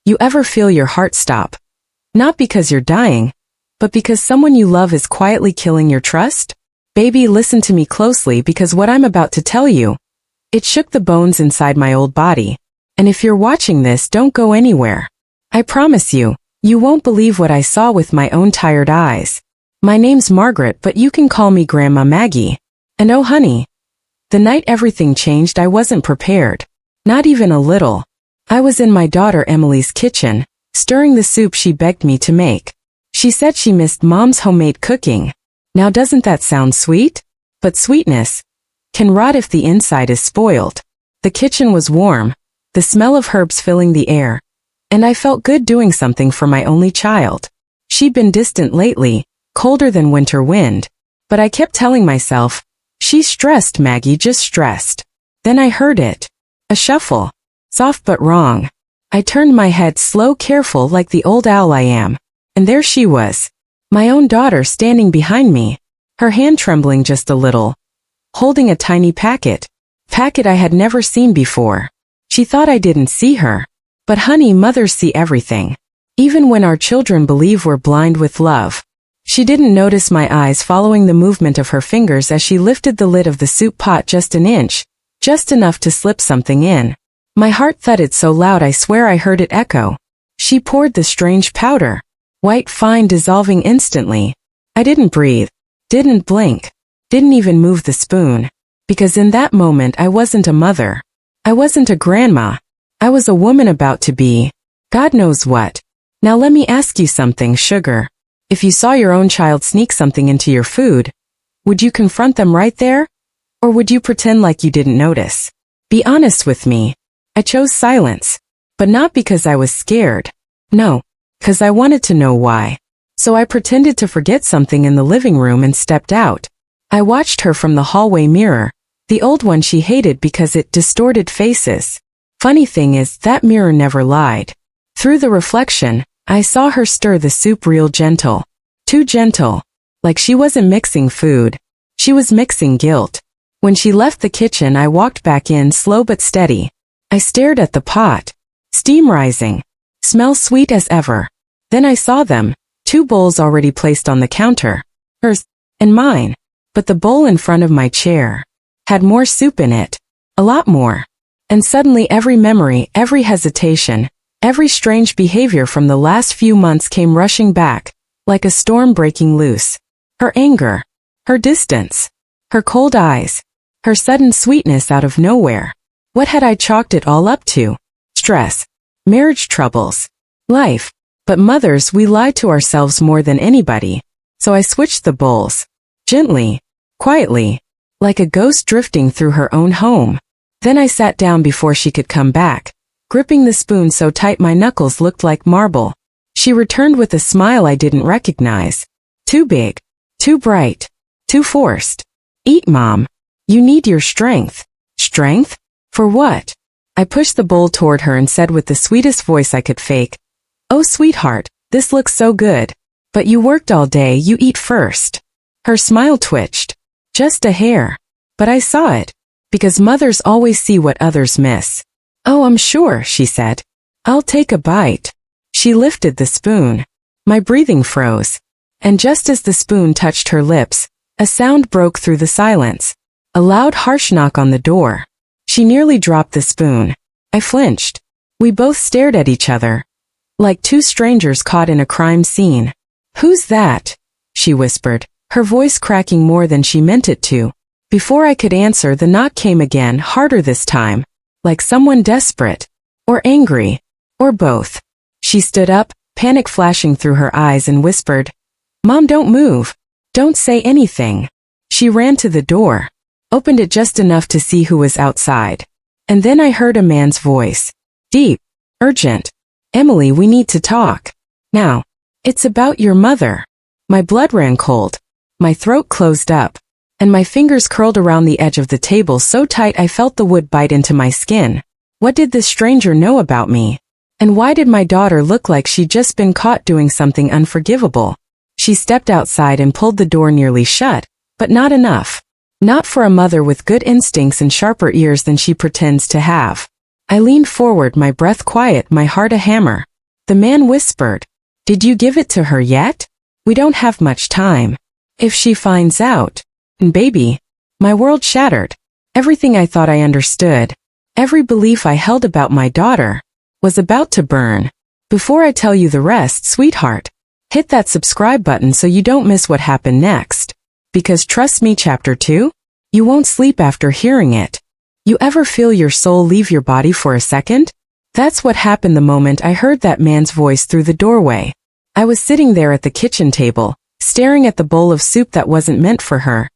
You ever feel your heart stop? Not because you're dying, but because someone you love is quietly killing your trust? Baby, listen to me closely because what I'm about to tell you, it shook the bones inside my old body. And if you're watching this, don't go anywhere. I promise you, you won't believe what I saw with my own tired eyes. My name's Margaret, but you can call me Grandma Maggie. And oh honey, the night everything changed, I wasn't prepared. Not even a little. I was in my daughter Emily's kitchen, stirring the soup she begged me to make. She said she missed Mom's homemade cooking. Now doesn't that sound sweet? But sweetness can rot if the inside is spoiled. The kitchen was warm, the smell of herbs filling the air, and I felt good doing something for my only child. She'd been distant lately, colder than winter wind, but I kept telling myself, she's stressed, Maggie, just stressed. Then I heard it. A shuffle. Soft but wrong. I turned my head, slow, careful, like the old owl I am. And there she was. My own daughter standing behind me. Her hand trembling just a little. Holding a tiny packet. Packet I had never seen before. She thought I didn't see her. But honey, mothers see everything. Even when our children believe we're blind with love. She didn't notice my eyes following the movement of her fingers as she lifted the lid of the soup pot just an inch. Just enough to slip something in. My heart thudded so loud I swear I heard it echo. She poured the strange powder. White, fine, dissolving instantly. I didn't breathe. Didn't blink. Didn't even move the spoon. Because in that moment I wasn't a mother. I wasn't a grandma. I was a woman about to be. God knows what. Now let me ask you something, sugar. If you saw your own child sneak something into your food, would you confront them right there? Or would you pretend like you didn't notice? Be honest with me. I chose silence. But not because I was scared. No, because I wanted to know why. So I pretended to forget something in the living room and stepped out. I watched her from the hallway mirror, the old one she hated because it distorted faces. Funny thing is, that mirror never lied. Through the reflection, I saw her stir the soup real gentle. Too gentle. Like she wasn't mixing food. She was mixing guilt. When she left the kitchen, I walked back in, slow but steady. I stared at the pot. Steam rising. Smell sweet as ever. Then I saw them. 2 bowls already placed on the counter. Hers and mine. But the bowl in front of my chair had more soup in it. A lot more. And suddenly every memory, every hesitation, every strange behavior from the last few months came rushing back, like a storm breaking loose. Her anger. Her distance. Her cold eyes. Her sudden sweetness out of nowhere. What had I chalked it all up to? Stress. Marriage troubles. Life. But mothers, we lie to ourselves more than anybody. So I switched the bowls. Gently. Quietly. Like a ghost drifting through her own home. Then I sat down before she could come back, gripping the spoon so tight my knuckles looked like marble. She returned with a smile I didn't recognize. Too big. Too bright. Too forced. Eat, Mom. You need your strength. Strength? For what? I pushed the bowl toward her and said with the sweetest voice I could fake, "Oh, sweetheart, this looks so good. But you worked all day, you eat first." Her smile twitched. Just a hair. But I saw it. Because mothers always see what others miss. "Oh, I'm sure," she said. "I'll take a bite." She lifted the spoon. My breathing froze. And just as the spoon touched her lips, a sound broke through the silence. A loud, harsh knock on the door. She nearly dropped the spoon. I flinched. We both stared at each other. Like 2 strangers caught in a crime scene. "Who's that?" she whispered, her voice cracking more than she meant it to. Before I could answer, the knock came again, harder this time. Like someone desperate. Or angry. Or both. She stood up, panic flashing through her eyes, and whispered, "Mom, don't move. Don't say anything." She ran to the door. Opened it just enough to see who was outside. And then I heard a man's voice. Deep. Urgent. "Emily, we need to talk. Now. It's about your mother." My blood ran cold. My throat closed up. And my fingers curled around the edge of the table so tight I felt the wood bite into my skin. What did this stranger know about me? And why did my daughter look like she'd just been caught doing something unforgivable? She stepped outside and pulled the door nearly shut, but not enough. Not for a mother with good instincts and sharper ears than she pretends to have. I leaned forward, my breath quiet, my heart a hammer. The man whispered. Did you give it to her yet? We don't have much time. If she finds out. And baby. My world shattered. Everything I thought I understood, every belief I held about my daughter, was about to burn. Before I tell you the rest, sweetheart, hit that subscribe button so you don't miss what happened next. Because trust me, chapter 2, you won't sleep after hearing it. You ever feel your soul leave your body for a second? That's what happened the moment I heard that man's voice through the doorway. I was sitting there at the kitchen table, staring at the bowl of soup that wasn't meant for her.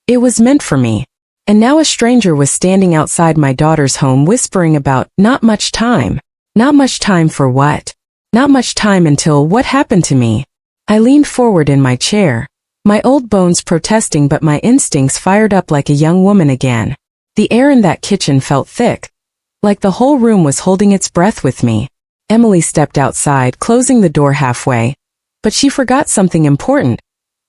It was meant for me. And now a stranger was standing outside my daughter's home whispering about not much time. Not much time for what? Not much time until what happened to me. I leaned forward in my chair, my old bones protesting, but my instincts fired up like a young woman again. The air in that kitchen felt thick, like the whole room was holding its breath with me. Emily stepped outside, closing the door halfway. But she forgot something important.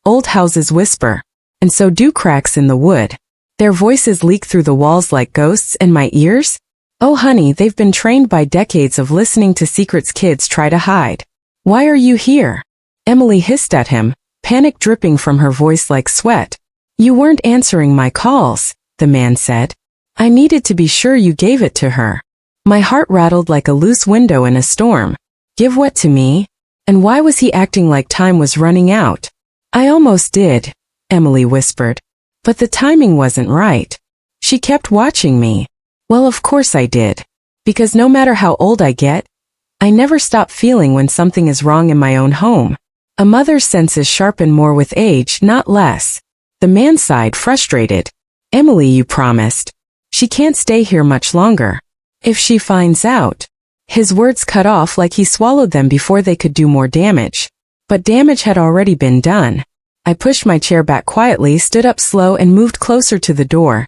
Old houses whisper, and so do cracks in the wood. Their voices leak through the walls like ghosts, and my ears? Oh honey, they've been trained by decades of listening to secrets kids try to hide. Why are you here? Emily hissed at him, panic dripping from her voice like sweat. You weren't answering my calls, the man said. I needed to be sure you gave it to her. My heart rattled like a loose window in a storm. Give what to me? And why was he acting like time was running out? I almost did, Emily whispered. But the timing wasn't right. She kept watching me. Well, of course I did. Because no matter how old I get, I never stop feeling when something is wrong in my own home. A mother's senses sharpen more with age, not less. The man sighed, frustrated. Emily, you promised. She can't stay here much longer. If she finds out. His words cut off like he swallowed them before they could do more damage. But damage had already been done. I pushed my chair back quietly, stood up slow, and moved closer to the door.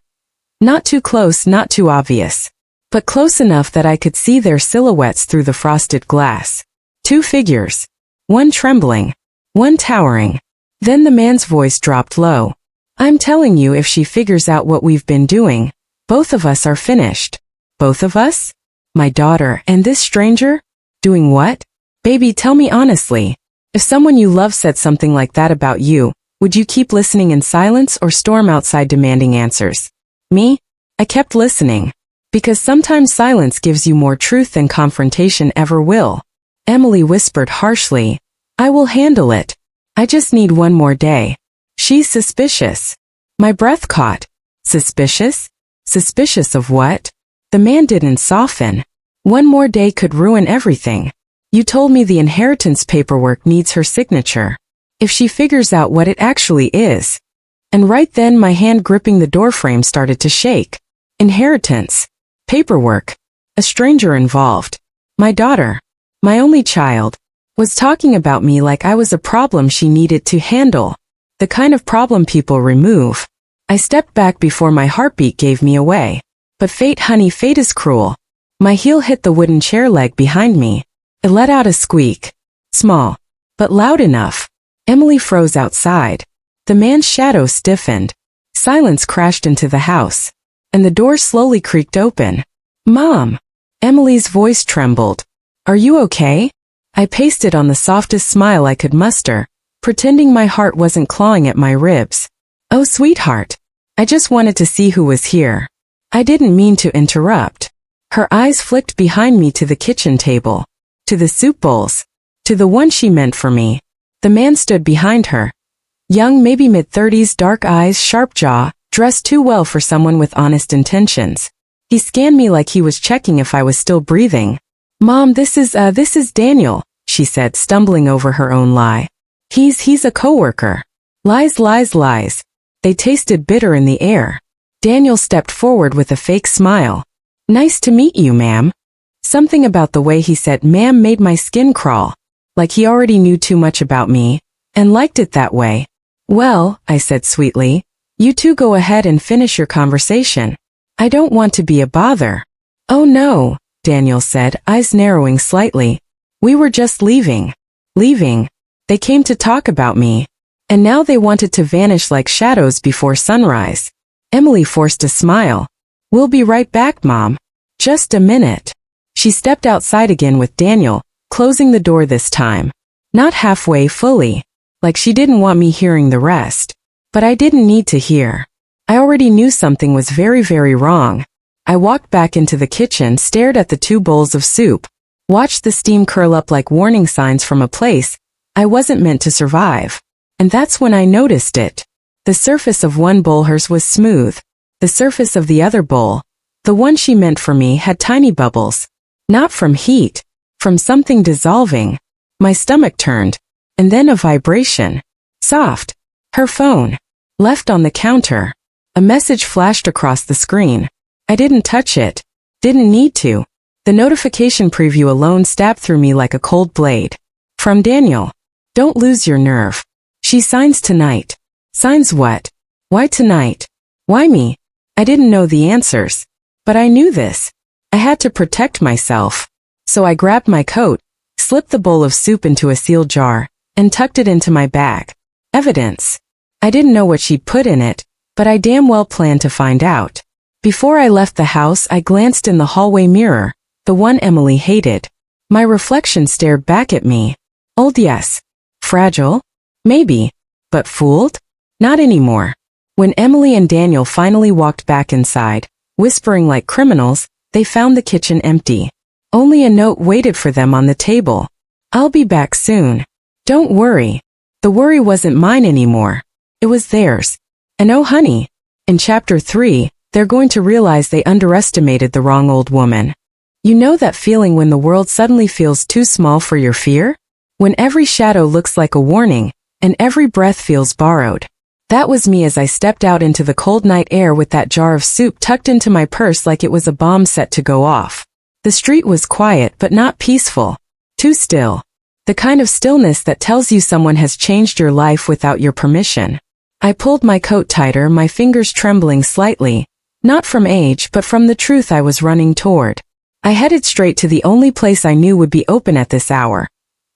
Not too close, not too obvious. But close enough that I could see their silhouettes through the frosted glass. Two figures. One trembling. One towering. Then the man's voice dropped low. I'm telling you, if she figures out what we've been doing, both of us are finished. Both of us? My daughter and this stranger? Doing what? Baby, tell me honestly. If someone you love said something like that about you, would you keep listening in silence or storm outside demanding answers? Me? I kept listening. Because sometimes silence gives you more truth than confrontation ever will. Emily whispered harshly. I will handle it. I just need one more day. She's suspicious. My breath caught. Suspicious? Suspicious of what? The man didn't soften. One more day could ruin everything. You told me the inheritance paperwork needs her signature. If she figures out what it actually is. And right then my hand gripping the doorframe started to shake. Inheritance. Paperwork. A stranger involved. My daughter. My only child. Was talking about me like I was a problem she needed to handle. The kind of problem people remove. I stepped back before my heartbeat gave me away. But fate, honey, fate is cruel. My heel hit the wooden chair leg behind me. It let out a squeak. Small. But loud enough. Emily froze outside. The man's shadow stiffened. Silence crashed into the house. And the door slowly creaked open. Mom! Emily's voice trembled. Are you okay? I pasted on the softest smile I could muster, pretending my heart wasn't clawing at my ribs. Oh, sweetheart. I just wanted to see who was here. I didn't mean to interrupt. Her eyes flicked behind me to the kitchen table. To the soup bowls. To the one she meant for me. The man stood behind her. Young, maybe mid-30s, dark eyes, sharp jaw, dressed too well for someone with honest intentions. He scanned me like he was checking if I was still breathing. Mom, this is Daniel, she said, stumbling over her own lie. He's a coworker. Lies, lies, lies. They tasted bitter in the air. Daniel stepped forward with a fake smile. Nice to meet you, ma'am. Something about the way he said ma'am made my skin crawl. Like he already knew too much about me, and liked it that way. Well, I said sweetly, you two go ahead and finish your conversation. I don't want to be a bother. Oh no, Daniel said, eyes narrowing slightly. We were just leaving. Leaving. They came to talk about me. And now they wanted to vanish like shadows before sunrise. Emily forced a smile. We'll be right back, Mom. Just a minute. She stepped outside again with Daniel, closing the door this time. Not halfway, fully. Like she didn't want me hearing the rest. But I didn't need to hear. I already knew something was very, very wrong. I walked back into the kitchen, stared at the 2 bowls of soup, watched the steam curl up like warning signs from a place I wasn't meant to survive. And that's when I noticed it. The surface of one bowl, hers, was smooth. The surface of the other bowl, the one she meant for me, had tiny bubbles. Not from heat, from something dissolving. My stomach turned. And then a vibration. Soft. Her phone. Left on the counter. A message flashed across the screen. I didn't touch it. Didn't need to. The notification preview alone stabbed through me like a cold blade. From Daniel. Don't lose your nerve. She signs tonight. Signs what? Why tonight? Why me? I didn't know the answers. But I knew this. I had to protect myself. So I grabbed my coat, slipped the bowl of soup into a sealed jar, and tucked it into my bag. Evidence. I didn't know what she'd put in it, but I damn well planned to find out. Before I left the house, I glanced in the hallway mirror, the one Emily hated. My reflection stared back at me. Old, yes. Fragile? Maybe. But fooled? Not anymore. When Emily and Daniel finally walked back inside, whispering like criminals, they found the kitchen empty. Only a note waited for them on the table. I'll be back soon. Don't worry. The worry wasn't mine anymore. It was theirs. And oh honey, in chapter 3, they're going to realize they underestimated the wrong old woman. You know that feeling when the world suddenly feels too small for your fear? When every shadow looks like a warning, and every breath feels borrowed. That was me as I stepped out into the cold night air with that jar of soup tucked into my purse like it was a bomb set to go off. The street was quiet but not peaceful. Too still. The kind of stillness that tells you someone has changed your life without your permission. I pulled my coat tighter, my fingers trembling slightly, not from age but from the truth I was running toward. I headed straight to the only place I knew would be open at this hour.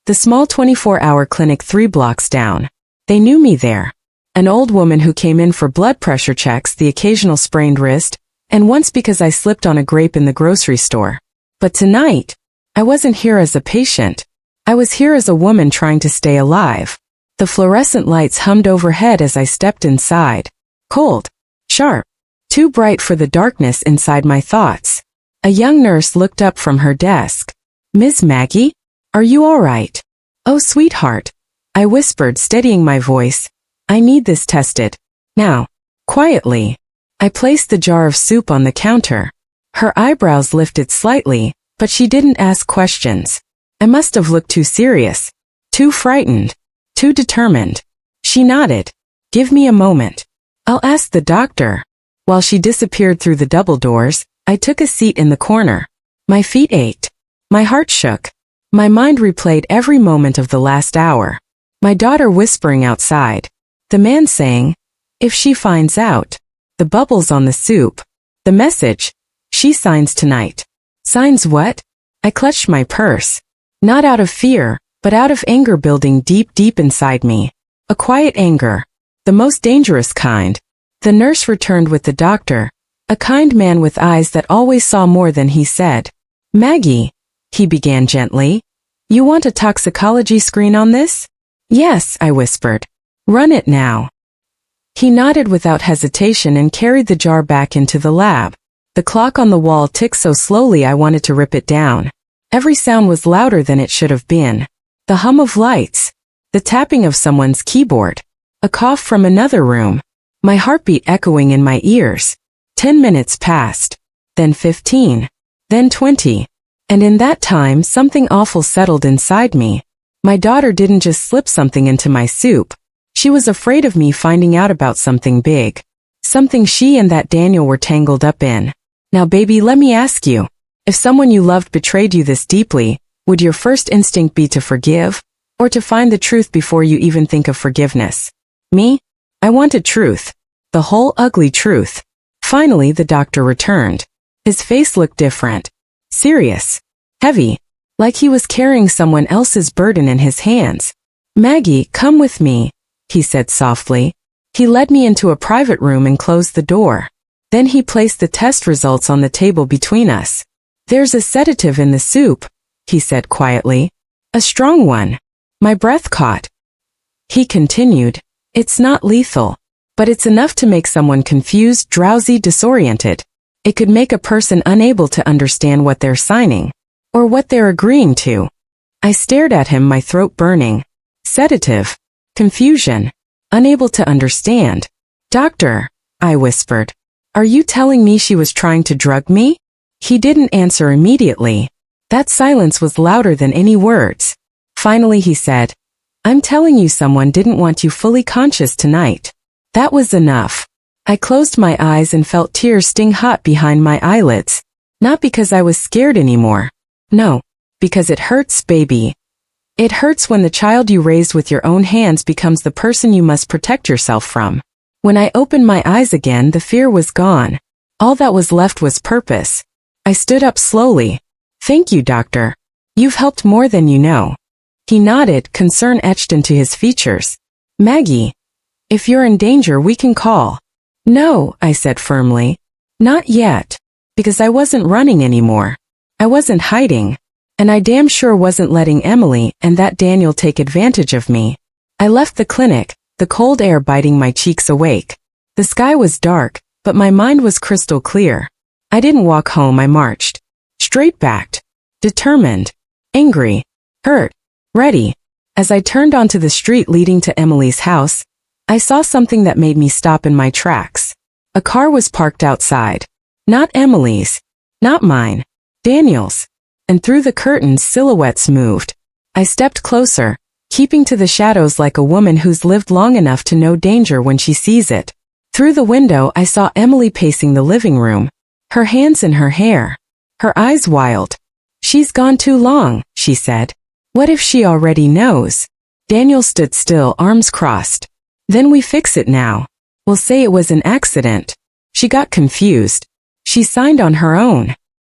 The small 24-hour clinic 3 blocks down. They knew me there. An old woman who came in for blood pressure checks, the occasional sprained wrist, and once because I slipped on a grape in the grocery store. But tonight, I wasn't here as a patient. I was here as a woman trying to stay alive. The fluorescent lights hummed overhead as I stepped inside. Cold. Sharp. Too bright for the darkness inside my thoughts. A young nurse looked up from her desk. Ms. Maggie? Are you all right? Oh, sweetheart. I whispered, steadying my voice. I need this tested. Now. Quietly. I placed the jar of soup on the counter. Her eyebrows lifted slightly, but she didn't ask questions. I must have looked too serious. Too frightened. Too determined. She nodded. Give me a moment. I'll ask the doctor. While she disappeared through the double doors, I took a seat in the corner. My feet ached. My heart shook. My mind replayed every moment of the last hour. My daughter whispering outside. The man saying, if she finds out. The bubbles on the soup. The message. She signs tonight. Signs what? I clutched my purse. Not out of fear, but out of anger building deep, deep inside me. A quiet anger. The most dangerous kind. The nurse returned with the doctor. A kind man with eyes that always saw more than he said. Maggie, he began gently. You want a toxicology screen on this? Yes, I whispered. Run it now. He nodded without hesitation and carried the jar back into the lab. The clock on the wall ticked so slowly I wanted to rip it down. Every sound was louder than it should have been. The hum of lights. The tapping of someone's keyboard. A cough from another room. My heartbeat echoing in my ears. 10 minutes passed. Then 15. Then 20. And in that time something awful settled inside me. My daughter didn't just slip something into my soup. She was afraid of me finding out about something big. Something she and that Daniel were tangled up in. Now baby, let me ask you. If someone you loved betrayed you this deeply, would your first instinct be to forgive? Or to find the truth before you even think of forgiveness? Me? I wanted truth. The whole ugly truth. Finally the doctor returned. His face looked different. Serious. Heavy. Like he was carrying someone else's burden in his hands. Maggie, come with me, he said softly. He led me into a private room and closed the door. Then he placed the test results on the table between us. There's a sedative in the soup, he said quietly. A strong one. My breath caught. He continued, "It's not lethal, but it's enough to make someone confused, drowsy, disoriented. It could make a person unable to understand what they're signing, or what they're agreeing to." I stared at him, my throat burning. Sedative. Confusion. Unable to understand. "Doctor," I whispered, "are you telling me she was trying to drug me?" He didn't answer immediately. That silence was louder than any words. Finally he said, "I'm telling you someone didn't want you fully conscious tonight." That was enough. I closed my eyes and felt tears sting hot behind my eyelids. Not because I was scared anymore. No, because it hurts, baby. It hurts when the child you raised with your own hands becomes the person you must protect yourself from. When I opened my eyes again, the fear was gone. All that was left was purpose. I stood up slowly. "Thank you, doctor. You've helped more than you know." He nodded, concern etched into his features. "Maggie, if you're in danger, we can call." "No," I said firmly. "Not yet." Because I wasn't running anymore. I wasn't hiding. And I damn sure wasn't letting Emily and that Daniel take advantage of me. I left the clinic, the cold air biting my cheeks awake. The sky was dark, but my mind was crystal clear. I didn't walk home, I marched. Straight-backed. Determined. Angry. Hurt. Ready. As I turned onto the street leading to Emily's house, I saw something that made me stop in my tracks. A car was parked outside. Not Emily's. Not mine. Daniel's. And through the curtains silhouettes moved. I stepped closer, keeping to the shadows like a woman who's lived long enough to know danger when she sees it. Through the window I saw Emily pacing the living room, her hands in her hair, her eyes wild. "She's gone too long," she said. "What if she already knows?" Daniel stood still, arms crossed. "Then we fix it now. We'll say it was an accident. She got confused. She signed on her own."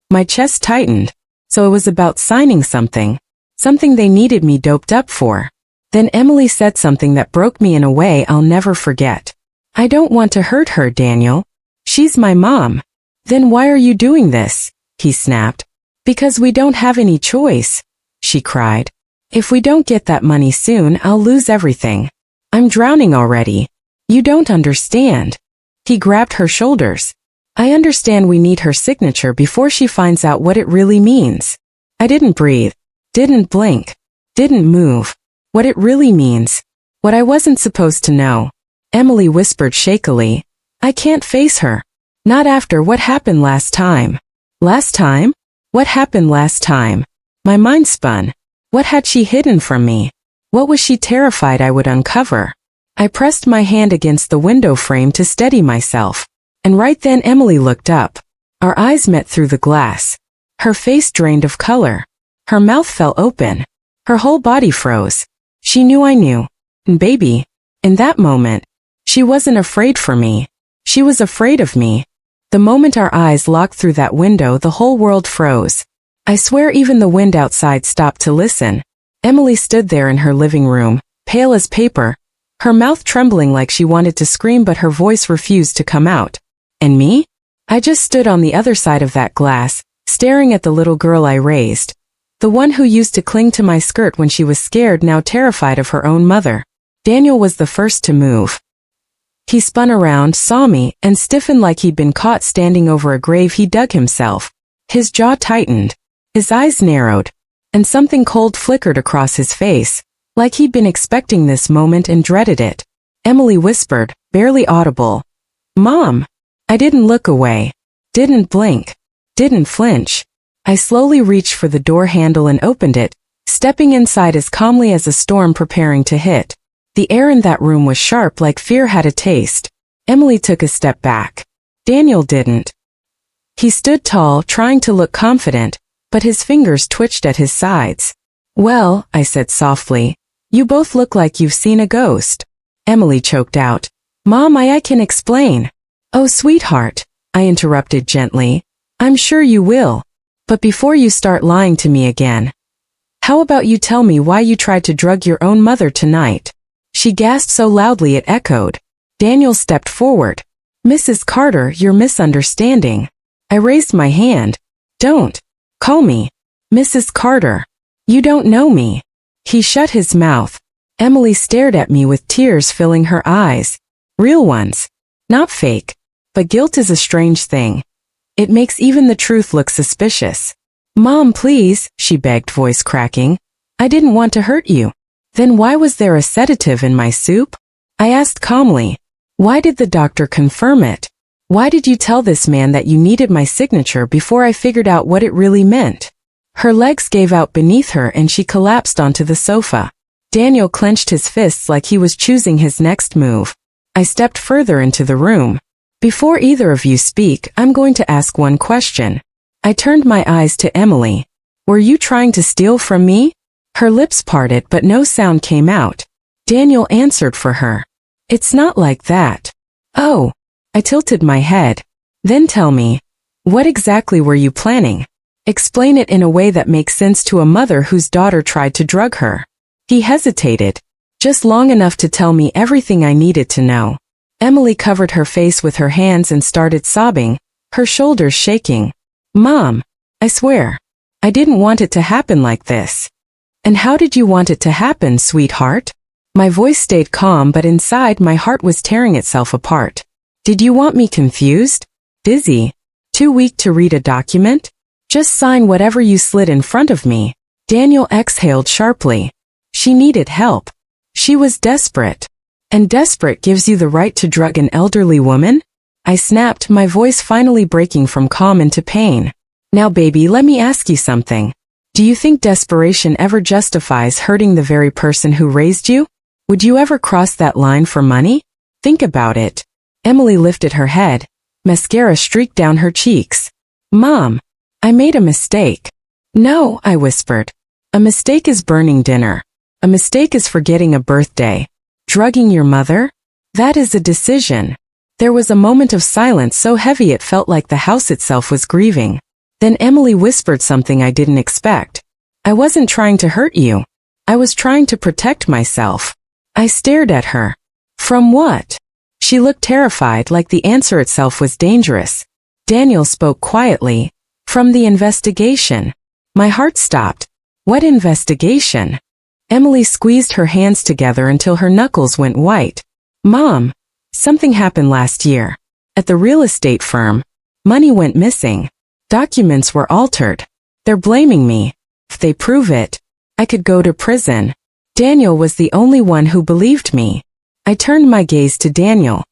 My chest tightened. So it was about signing something. Something they needed me doped up for. Then Emily said something that broke me in a way I'll never forget. "I don't want to hurt her, Daniel. She's my mom." "Then why are you doing this?" he snapped. "Because we don't have any choice," she cried. "If we don't get that money soon, I'll lose everything. I'm drowning already. You don't understand." He grabbed her shoulders. "I understand we need her signature before she finds out what it really means." I didn't breathe, didn't blink, didn't move. What it really means. What I wasn't supposed to know. Emily whispered shakily, "I can't face her. Not after what happened last time." Last time? What happened last time? My mind spun. What had she hidden from me? What was she terrified I would uncover? I pressed my hand against the window frame to steady myself. And right then Emily looked up. Our eyes met through the glass. Her face drained of color. Her mouth fell open. Her whole body froze. She knew I knew. And baby, in that moment, she wasn't afraid for me. She was afraid of me. The moment our eyes locked through that window, the whole world froze. I swear even the wind outside stopped to listen. Emily stood there in her living room, pale as paper, her mouth trembling like she wanted to scream but her voice refused to come out. And me? I just stood on the other side of that glass, staring at the little girl I raised. The one who used to cling to my skirt when she was scared, now terrified of her own mother. Daniel was the first to move. He spun around, saw me, and stiffened like he'd been caught standing over a grave. He dug himself. His jaw tightened. His eyes narrowed. And something cold flickered across his face, like he'd been expecting this moment and dreaded it. Emily whispered, barely audible, "Mom." I didn't look away. Didn't blink. Didn't flinch. I slowly reached for the door handle and opened it, stepping inside as calmly as a storm preparing to hit. The air in that room was sharp, like fear had a taste. Emily took a step back. Daniel didn't. He stood tall, trying to look confident, but his fingers twitched at his sides. "Well," I said softly, "you both look like you've seen a ghost." Emily choked out, "Mom, I can explain." "Oh, sweetheart," I interrupted gently, "I'm sure you will. But before you start lying to me again, how about you tell me why you tried to drug your own mother tonight?" She gasped so loudly it echoed. Daniel stepped forward. "Mrs. Carter, you're misunderstanding." I raised my hand. "Don't call me Mrs. Carter. You don't know me." He shut his mouth. Emily stared at me with tears filling her eyes. Real ones. Not fake. But guilt is a strange thing. It makes even the truth look suspicious. Mom, please, she begged, voice cracking. I didn't want to hurt you. Then why was there a sedative in my soup? I asked calmly. Why did the doctor confirm it? Why did you tell this man that you needed my signature before I figured out what it really meant? Her legs gave out beneath her and she collapsed onto the sofa. Daniel clenched his fists like he was choosing his next move. I stepped further into the room. Before either of you speak, I'm going to ask one question. I turned my eyes to Emily. Were you trying to steal from me? Her lips parted but no sound came out. Daniel answered for her. It's not like that. Oh. I tilted my head. Then tell me, what exactly were you planning? Explain it in a way that makes sense to a mother whose daughter tried to drug her. He hesitated, just long enough to tell me everything I needed to know. Emily covered her face with her hands and started sobbing, her shoulders shaking. Mom, I swear, I didn't want it to happen like this. And how did you want it to happen, sweetheart? My voice stayed calm, but inside my heart was tearing itself apart. Did you want me confused? Busy? Too weak to read a document? Just sign whatever you slid in front of me. Daniel exhaled sharply. She needed help. She was desperate. And desperate gives you the right to drug an elderly woman? I snapped, my voice finally breaking from calm into pain. Now baby, let me ask you something. Do you think desperation ever justifies hurting the very person who raised you? Would you ever cross that line for money? Think about it. Emily lifted her head. Mascara streaked down her cheeks. Mom, I made a mistake. No, I whispered. A mistake is burning dinner. A mistake is forgetting a birthday. Drugging your mother? That is a decision. There was a moment of silence so heavy it felt like the house itself was grieving. Then Emily whispered something I didn't expect. I wasn't trying to hurt you. I was trying to protect myself. I stared at her. From what? She looked terrified, like the answer itself was dangerous. Daniel spoke quietly. From the investigation. My heart stopped. What investigation? Emily squeezed her hands together until her knuckles went white. Mom, something happened last year. At the real estate firm. Money went missing. Documents were altered. They're blaming me. If they prove it, I could go to prison. Daniel was the only one who believed me. I turned my gaze to Daniel.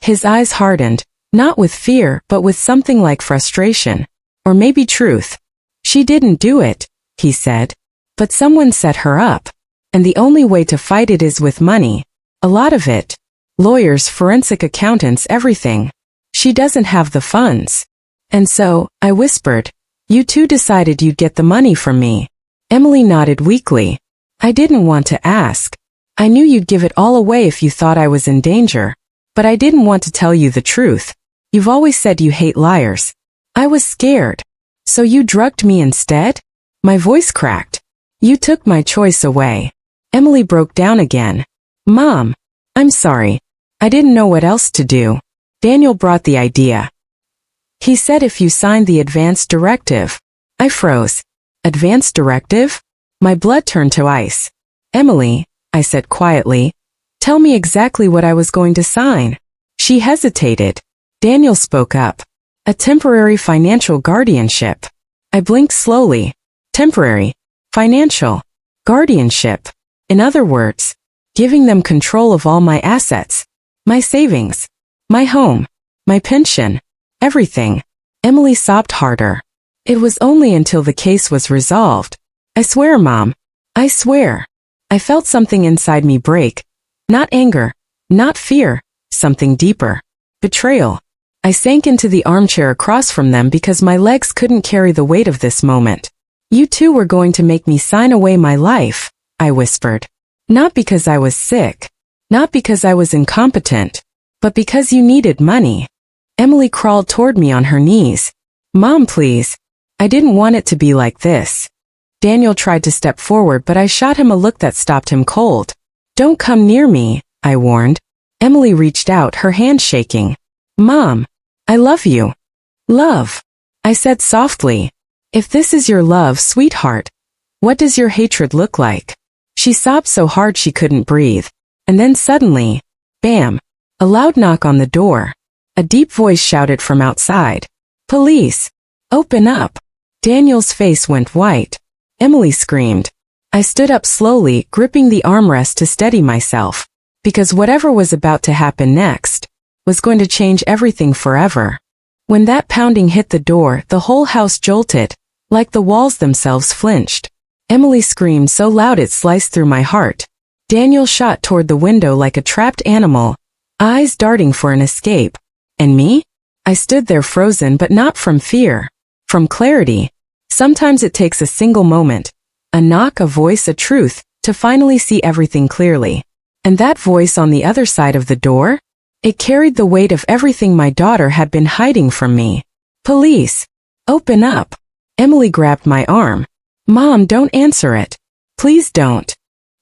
His eyes hardened, not with fear but with something like frustration. Or maybe truth. She didn't do it, he said. But someone set her up. And the only way to fight it is with money. A lot of it. Lawyers, forensic accountants, everything. She doesn't have the funds. And so, I whispered, you two decided you'd get the money from me. Emily nodded weakly. I didn't want to ask. I knew you'd give it all away if you thought I was in danger. But I didn't want to tell you the truth. You've always said you hate liars. I was scared. So you drugged me instead? My voice cracked. You took my choice away. Emily broke down again. Mom, I'm sorry. I didn't know what else to do. Daniel brought the idea. He said if you signed the advance directive. I froze. Advance directive? My blood turned to ice. Emily, I said quietly, tell me exactly what I was going to sign. She hesitated. Daniel spoke up. A temporary financial guardianship. I blinked slowly. Temporary. Financial. Guardianship. In other words, giving them control of all my assets. My savings. My home. My pension. Everything. Emily sobbed harder. It was only until the case was resolved. I swear, Mom. I swear. I felt something inside me break. Not anger. Not fear. Something deeper. Betrayal. I sank into the armchair across from them because my legs couldn't carry the weight of this moment. You two were going to make me sign away my life, I whispered. Not because I was sick. Not because I was incompetent. But because you needed money. Emily crawled toward me on her knees. Mom, please. I didn't want it to be like this. Daniel tried to step forward, but I shot him a look that stopped him cold. Don't come near me, I warned. Emily reached out, her hand shaking. Mom, I love you. Love, I said softly. If this is your love, sweetheart, what does your hatred look like? She sobbed so hard she couldn't breathe. And then suddenly, bam, a loud knock on the door. A deep voice shouted from outside. Police! Open up! Daniel's face went white. Emily screamed. I stood up slowly, gripping the armrest to steady myself. Because whatever was about to happen next was going to change everything forever. When that pounding hit the door, the whole house jolted, like the walls themselves flinched. Emily screamed so loud it sliced through my heart. Daniel shot toward the window like a trapped animal, eyes darting for an escape. And me? I stood there frozen, but not from fear. From clarity. Sometimes it takes a single moment, a knock, a voice, a truth, to finally see everything clearly. And that voice on the other side of the door? It carried the weight of everything my daughter had been hiding from me. Police! Open up! Emily grabbed my arm. Mom, don't answer it. Please don't.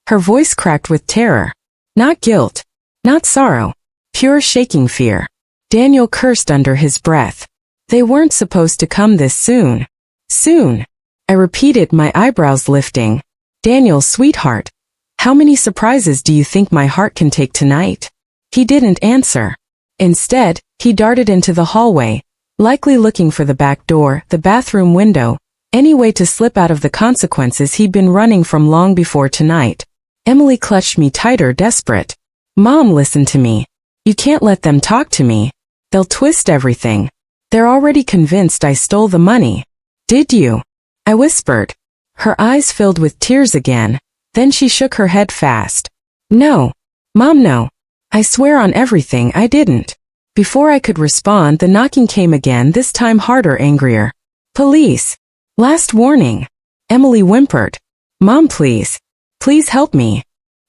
Her voice cracked with terror. Not guilt. Not sorrow. Pure shaking fear. Daniel cursed under his breath. They weren't supposed to come this soon. Soon. I repeated, my eyebrows lifting. Daniel, sweetheart. How many surprises do you think my heart can take tonight? He didn't answer. Instead, he darted into the hallway, likely looking for the back door, the bathroom window, any way to slip out of the consequences he'd been running from long before tonight. Emily clutched me tighter, desperate. Mom, listen to me. You can't let them talk to me. They'll twist everything. They're already convinced I stole the money. Did you? I whispered. Her eyes filled with tears again. Then she shook her head fast. No. Mom, no. I swear on everything I didn't. Before I could respond, the knocking came again, this time harder, angrier. Police. Last warning. Emily whimpered. Mom, please. Please help me.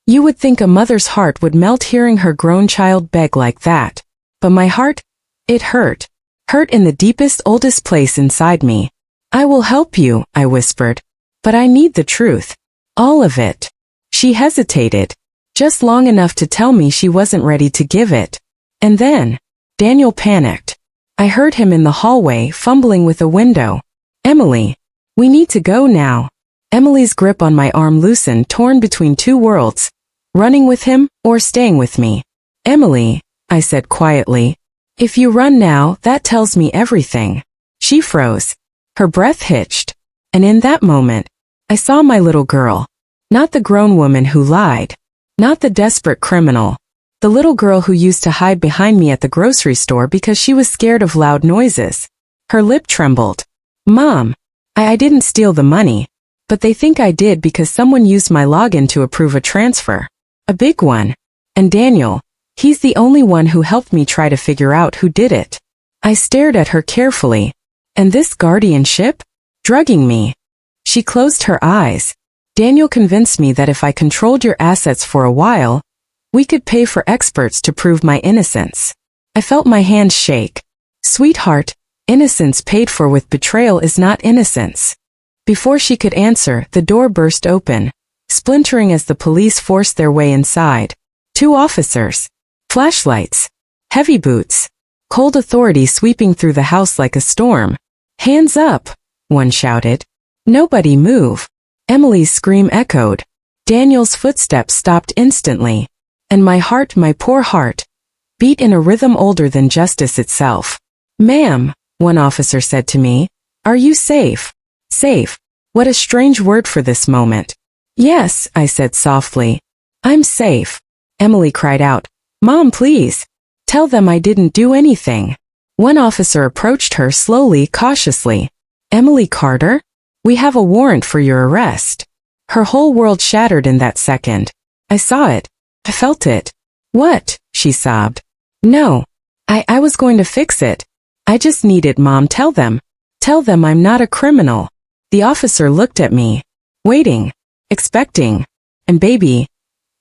You would think a mother's heart would melt hearing her grown child beg like that. But my heart? It hurt. Hurt in the deepest, oldest place inside me. I will help you, I whispered. But I need the truth. All of it. She hesitated. Just long enough to tell me she wasn't ready to give it. And then, Daniel panicked. I heard him in the hallway, fumbling with a window. Emily. We need to go now. Emily's grip on my arm loosened, torn between two worlds. Running with him, or staying with me. Emily, I said quietly. If you run now, that tells me everything. She froze. Her breath hitched. And in that moment, I saw my little girl. Not the grown woman who lied. Not the desperate criminal. The little girl who used to hide behind me at the grocery store because she was scared of loud noises. Her lip trembled. Mom. I didn't steal the money. But they think I did because someone used my login to approve a transfer. A big one. And Daniel. He's the only one who helped me try to figure out who did it. I stared at her carefully. And this guardianship? Drugging me. She closed her eyes. Daniel convinced me that if I controlled your assets for a while, we could pay for experts to prove my innocence. I felt my hands shake. Sweetheart, innocence paid for with betrayal is not innocence. Before she could answer, the door burst open, splintering as the police forced their way inside. 2 officers. Flashlights. Heavy boots. Cold authority sweeping through the house like a storm. Hands up, one shouted. Nobody move. Emily's scream echoed. Daniel's footsteps stopped instantly. And my heart, my poor heart, beat in a rhythm older than justice itself. Ma'am, one officer said to me, are you safe? Safe. What a strange word for this moment. Yes, I said softly. I'm safe. Emily cried out. Mom, please. Tell them I didn't do anything. One officer approached her slowly, cautiously. Emily Carter? We have a warrant for your arrest. Her whole world shattered in that second. I saw it. I felt it. What? She sobbed. No. I was going to fix it. I just need it, Mom. Tell them. Tell them I'm not a criminal. The officer looked at me. Waiting. Expecting. And baby,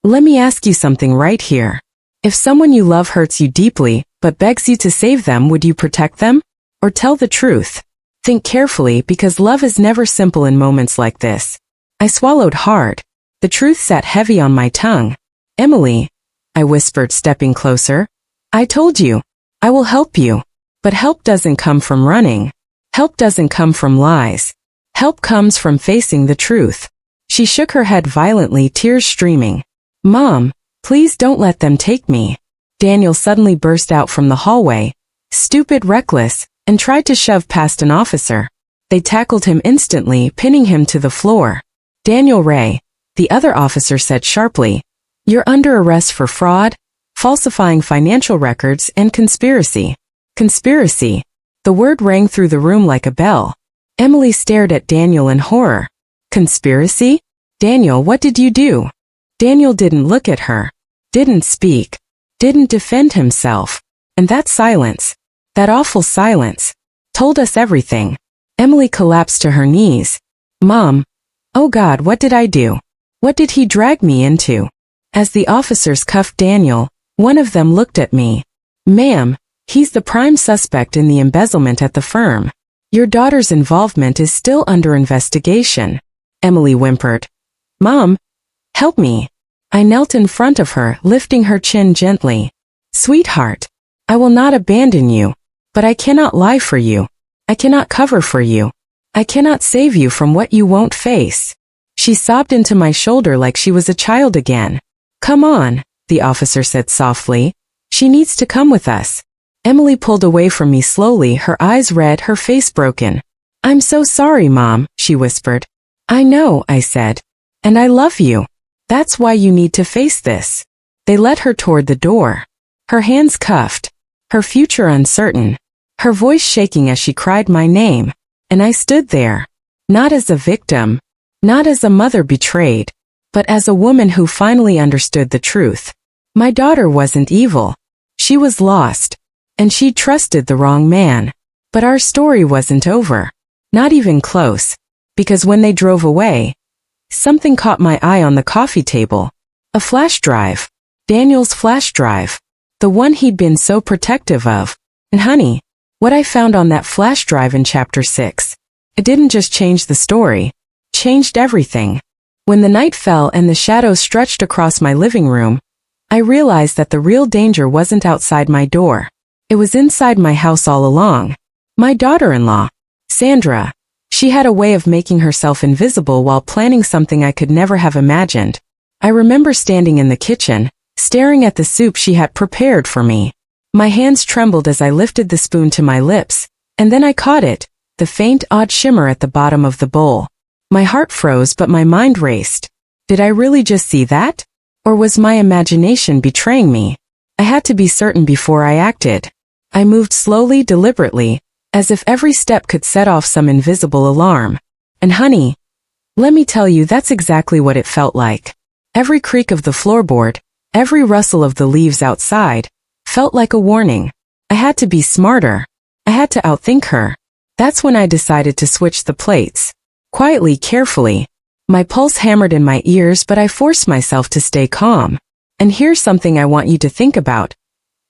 let me ask you something right here. If someone you love hurts you deeply, but begs you to save them, would you protect them? Or tell the truth? Think carefully, because love is never simple in moments like this. I swallowed hard. The truth sat heavy on my tongue. Emily, I whispered, stepping closer. I told you. I will help you. But help doesn't come from running. Help doesn't come from lies. Help comes from facing the truth. She shook her head violently, tears streaming. Mom, please don't let them take me. Daniel suddenly burst out from the hallway, stupid, reckless, and tried to shove past an officer. They tackled him instantly, pinning him to the floor. Daniel Ray, the other officer said sharply, you're under arrest for fraud, falsifying financial records, and conspiracy. Conspiracy. The word rang through the room like a bell. Emily stared at Daniel in horror. Conspiracy? Daniel, what did you do? Daniel didn't look at her, didn't speak, didn't defend himself. And that silence, that awful silence, told us everything. Emily collapsed to her knees. Mom, oh God, what did I do? What did he drag me into? As the officers cuffed Daniel, one of them looked at me. Ma'am, he's the prime suspect in the embezzlement at the firm. Your daughter's involvement is still under investigation. Emily whimpered. Mom, help me. I knelt in front of her, lifting her chin gently. Sweetheart, I will not abandon you, but I cannot lie for you. I cannot cover for you. I cannot save you from what you won't face. She sobbed into my shoulder like she was a child again. Come on, the officer said softly. She needs to come with us. Emily pulled away from me slowly, her eyes red, her face broken. I'm so sorry, Mom, she whispered. I know, I said. And I love you. That's why you need to face this. They led her toward the door. Her hands cuffed, her future uncertain, her voice shaking as she cried my name. And I stood there, not as a victim, not as a mother betrayed, but as a woman who finally understood the truth. My daughter wasn't evil. She was lost, and she trusted the wrong man. But our story wasn't over. Not even close. Because when they drove away, something caught my eye on the coffee table. A flash drive. Daniel's flash drive. The one he'd been so protective of. And honey, what I found on that flash drive in Chapter 6. It didn't just change the story. Changed everything. When the night fell and the shadows stretched across my living room, I realized that the real danger wasn't outside my door. It was inside my house all along. My daughter-in-law, Sandra. She had a way of making herself invisible while planning something I could never have imagined. I remember standing in the kitchen, staring at the soup she had prepared for me. My hands trembled as I lifted the spoon to my lips, and then I caught it, the faint, odd shimmer at the bottom of the bowl. My heart froze, but my mind raced. Did I really just see that? Or was my imagination betraying me? I had to be certain before I acted. I moved slowly, deliberately, as if every step could set off some invisible alarm. And honey, let me tell you, that's exactly what it felt like. Every creak of the floorboard, every rustle of the leaves outside, felt like a warning. I had to be smarter. I had to outthink her. That's when I decided to switch the plates. Quietly, carefully. My pulse hammered in my ears, but I forced myself to stay calm. And here's something I want you to think about.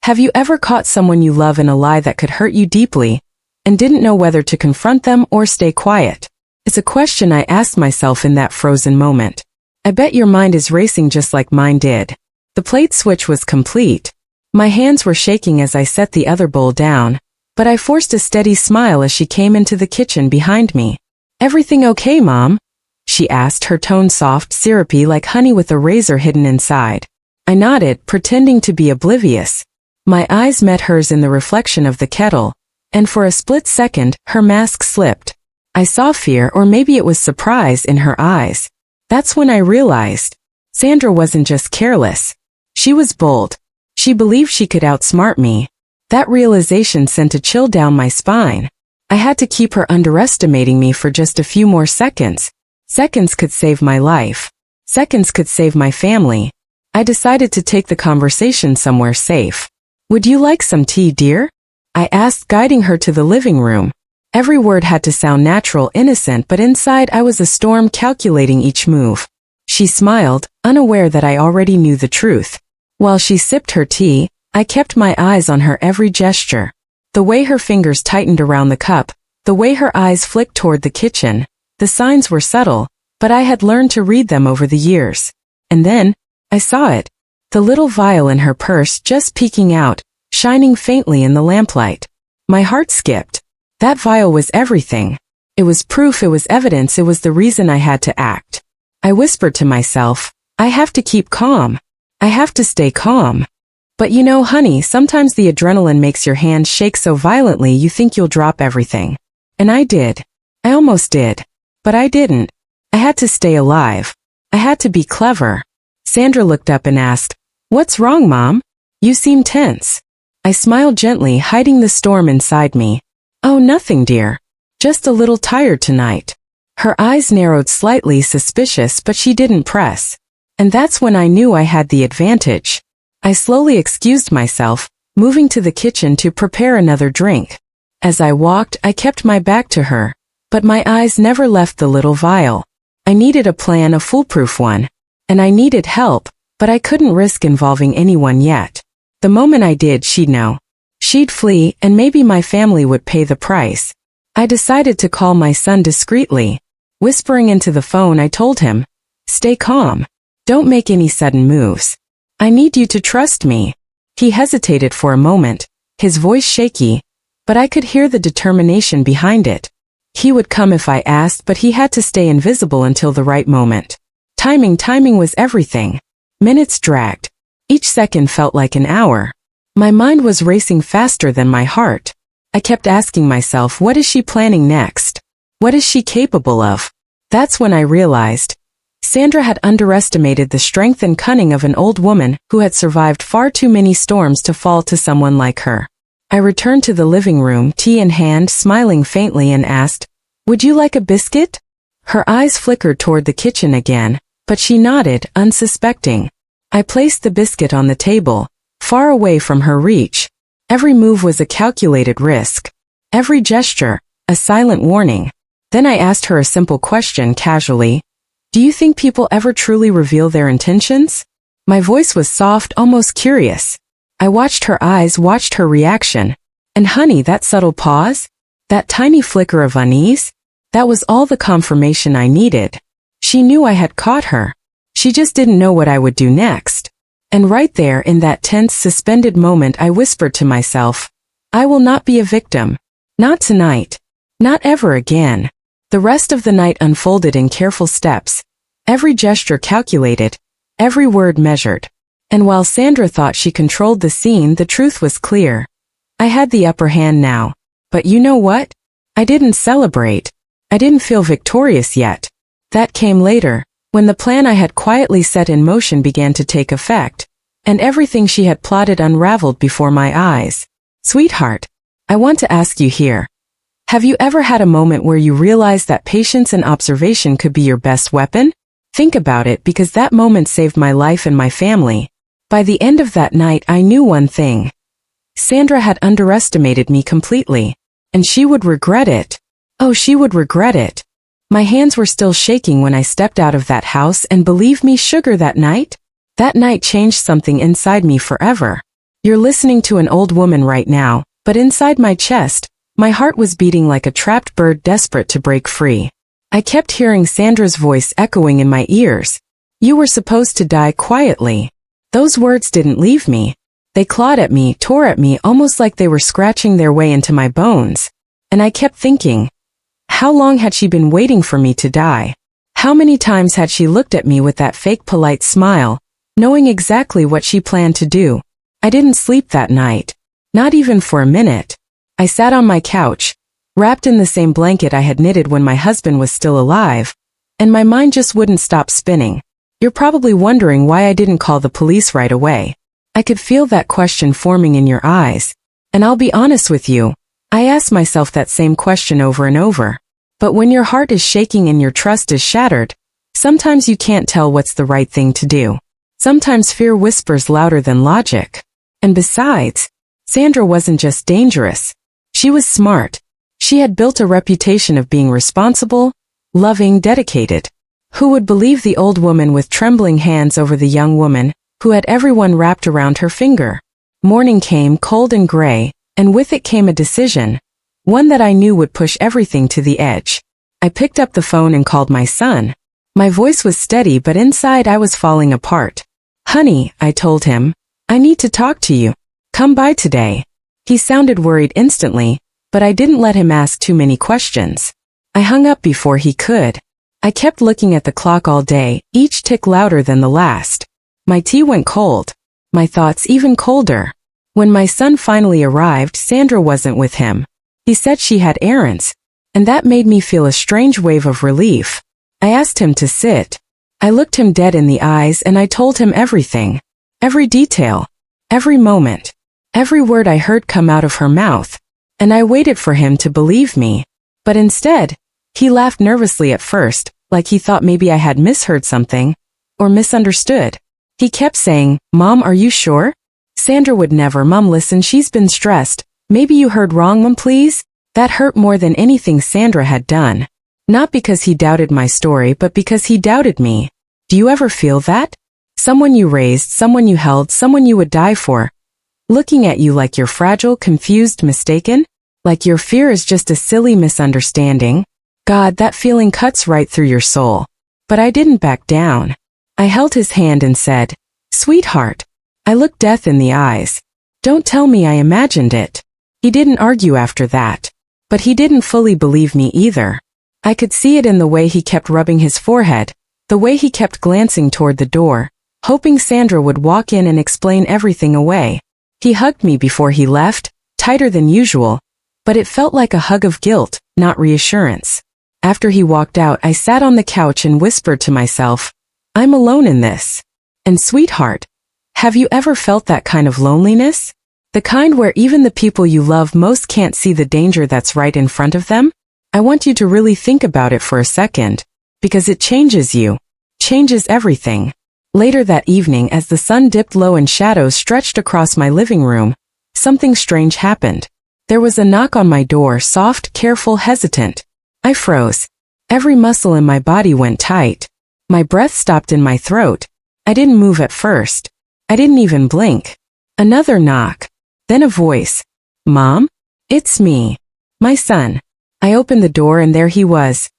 Have you ever caught someone you love in a lie that could hurt you deeply, and didn't know whether to confront them or stay quiet? It's a question I asked myself in that frozen moment. I bet your mind is racing just like mine did. The plate switch was complete. My hands were shaking as I set the other bowl down, but I forced a steady smile as she came into the kitchen behind me. Everything okay, Mom? She asked, her tone soft, syrupy like honey with a razor hidden inside. I nodded, pretending to be oblivious. My eyes met hers in the reflection of the kettle, and for a split second, her mask slipped. I saw fear, or maybe it was surprise, in her eyes. That's when I realized. Sandra wasn't just careless. She was bold. She believed she could outsmart me. That realization sent a chill down my spine. I had to keep her underestimating me for just a few more seconds. Seconds could save my life. Seconds could save my family. I decided to take the conversation somewhere safe. Would you like some tea, dear? I asked, guiding her to the living room. Every word had to sound natural, innocent, but inside I was a storm, calculating each move. She smiled, unaware that I already knew the truth. While she sipped her tea, I kept my eyes on her every gesture. The way her fingers tightened around the cup, the way her eyes flicked toward the kitchen. The signs were subtle, but I had learned to read them over the years. And then, I saw it. The little vial in her purse just peeking out, shining faintly in the lamplight. My heart skipped. That vial was everything. It was proof, it was evidence, it was the reason I had to act. I whispered to myself, I have to keep calm. I have to stay calm. But you know, honey, sometimes the adrenaline makes your hands shake so violently you think you'll drop everything. And I did. I almost did. But I didn't. I had to stay alive. I had to be clever. Sandra looked up and asked, "What's wrong, Mom? You seem tense." I smiled gently, hiding the storm inside me. "Oh, nothing, dear. Just a little tired tonight." Her eyes narrowed slightly, suspicious, but she didn't press. And that's when I knew I had the advantage. I slowly excused myself, moving to the kitchen to prepare another drink. As I walked, I kept my back to her, but my eyes never left the little vial. I needed a plan, a foolproof one. And I needed help, but I couldn't risk involving anyone yet. The moment I did, she'd know. She'd flee, and maybe my family would pay the price. I decided to call my son discreetly. Whispering into the phone, I told him, "Stay calm. Don't make any sudden moves. I need you to trust me." He hesitated for a moment, his voice shaky, but I could hear the determination behind it. He would come if I asked, but he had to stay invisible until the right moment. Timing was everything. Minutes dragged. Each second felt like an hour. My mind was racing faster than my heart. I kept asking myself, what is she planning next? What is she capable of? That's when I realized. Sandra had underestimated the strength and cunning of an old woman who had survived far too many storms to fall to someone like her. I returned to the living room, tea in hand, smiling faintly, and asked, "Would you like a biscuit?" Her eyes flickered toward the kitchen again, but she nodded, unsuspecting. I placed the biscuit on the table, far away from her reach. Every move was a calculated risk. Every gesture, a silent warning. Then I asked her a simple question casually. "Do you think people ever truly reveal their intentions?" My voice was soft, almost curious. I watched her eyes, watched her reaction. And honey, that subtle pause? That tiny flicker of unease? That was all the confirmation I needed. She knew I had caught her. She just didn't know what I would do next. And right there, in that tense, suspended moment, I whispered to myself, "I will not be a victim. Not tonight. Not ever again." The rest of the night unfolded in careful steps, every gesture calculated, every word measured. And while Sandra thought she controlled the scene, the truth was clear. I had the upper hand now. But you know what? I didn't celebrate. I didn't feel victorious yet. That came later, when the plan I had quietly set in motion began to take effect, and everything she had plotted unraveled before my eyes. Sweetheart, I want to ask you here. Have you ever had a moment where you realized that patience and observation could be your best weapon? Think about it, because that moment saved my life and my family. By the end of that night, I knew one thing. Sandra had underestimated me completely, and she would regret it. Oh, she would regret it. My hands were still shaking when I stepped out of that house, and believe me, sugar, that night changed something inside me forever. You're listening to an old woman right now, but inside my chest, my heart was beating like a trapped bird desperate to break free. I kept hearing Sandra's voice echoing in my ears. "You were supposed to die quietly." Those words didn't leave me. They clawed at me, tore at me, almost like they were scratching their way into my bones. And I kept thinking, how long had she been waiting for me to die? How many times had she looked at me with that fake polite smile, knowing exactly what she planned to do? I didn't sleep that night. Not even for a minute. I sat on my couch, wrapped in the same blanket I had knitted when my husband was still alive, and my mind just wouldn't stop spinning. You're probably wondering why I didn't call the police right away. I could feel that question forming in your eyes. And I'll be honest with you, I asked myself that same question over and over. But when your heart is shaking and your trust is shattered, sometimes you can't tell what's the right thing to do. Sometimes fear whispers louder than logic. And besides, Sandra wasn't just dangerous. She was smart. She had built a reputation of being responsible, loving, dedicated. Who would believe the old woman with trembling hands over the young woman, who had everyone wrapped around her finger? Morning came, cold and gray, and with it came a decision. One that I knew would push everything to the edge. I picked up the phone and called my son. My voice was steady, but inside I was falling apart. "Honey," I told him, "I need to talk to you. Come by today." He sounded worried instantly, but I didn't let him ask too many questions. I hung up before he could. I kept looking at the clock all day, each tick louder than the last. My tea went cold. My thoughts even colder. When my son finally arrived, Sandra wasn't with him. He said she had errands, and that made me feel a strange wave of relief. I asked him to sit. I looked him dead in the eyes and I told him everything. Every detail. Every moment. Every word I heard come out of her mouth. And I waited for him to believe me. But instead, he laughed nervously at first, like he thought maybe I had misheard something, or misunderstood. He kept saying, "Mom, are you sure?" Sandra would never. "Mom, listen, she's been stressed. Maybe you heard wrong, Mom, please?" That hurt more than anything Sandra had done. Not because he doubted my story, but because he doubted me. Do you ever feel that? Someone you raised, someone you held, someone you would die for, looking at you like you're fragile, confused, mistaken? Like your fear is just a silly misunderstanding? God, that feeling cuts right through your soul. But I didn't back down. I held his hand and said, "Sweetheart." I looked death in the eyes. "Don't tell me I imagined it." He didn't argue after that. But he didn't fully believe me either. I could see it in the way he kept rubbing his forehead, the way he kept glancing toward the door, hoping Sandra would walk in and explain everything away. He hugged me before he left, tighter than usual, but it felt like a hug of guilt, not reassurance. After he walked out, I sat on the couch and whispered to myself, "I'm alone in this." And sweetheart, have you ever felt that kind of loneliness? The kind where even the people you love most can't see the danger that's right in front of them? I want you to really think about it for a second, because it changes you, changes everything. Later that evening, as the sun dipped low and shadows stretched across my living room, something strange happened. There was a knock on my door, soft, careful, hesitant. I froze. Every muscle in my body went tight. My breath stopped in my throat. I didn't move at first. I didn't even blink. Another knock. Then a voice. "Mom? It's me. My son." I opened the door and there he was.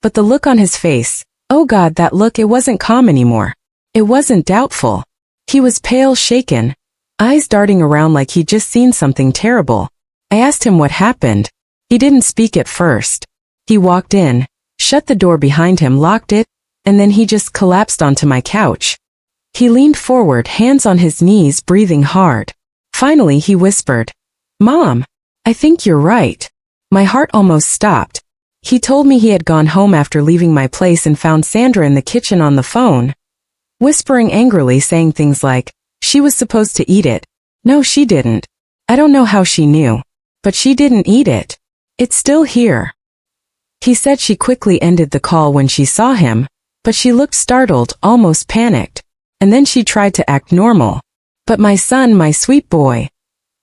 But the look on his face, oh God, that look, it wasn't calm anymore. It wasn't doubtful. He was pale, shaken, eyes darting around like he'd just seen something terrible. I asked him what happened. He didn't speak at first. He walked in, shut the door behind him, locked it, and then he just collapsed onto my couch. He leaned forward, hands on his knees, breathing hard. Finally, he whispered, "Mom, I think you're right." My heart almost stopped. He told me he had gone home after leaving my place and found Sandra in the kitchen on the phone, whispering angrily, saying things like, "She was supposed to eat it." No, she didn't. I don't know how she knew, but she didn't eat it. It's still here. He said she quickly ended the call when she saw him, but she looked startled, almost panicked, and then she tried to act normal. "But my son, my sweet boy."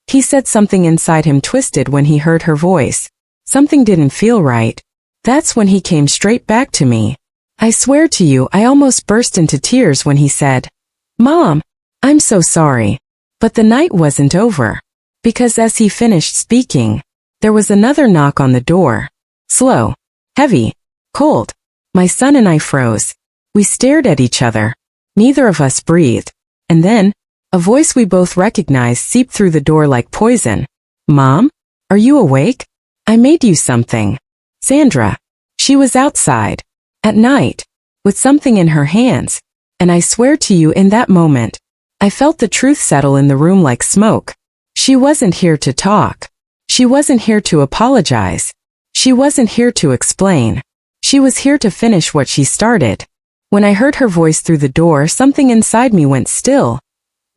He said something inside him twisted when he heard her voice. Something didn't feel right. That's when he came straight back to me. I swear to you, I almost burst into tears when he said, "Mom, I'm so sorry." But the night wasn't over. Because as he finished speaking, there was another knock on the door. Slow, heavy, cold. My son and I froze. We stared at each other. Neither of us breathed. And then, a voice we both recognized seeped through the door like poison. "Mom? Are you awake? I made you something." Sandra. She was outside. At night. With something in her hands. And I swear to you, in that moment, I felt the truth settle in the room like smoke. She wasn't here to talk. She wasn't here to apologize. She wasn't here to explain. She was here to finish what she started. When I heard her voice through the door, something inside me went still.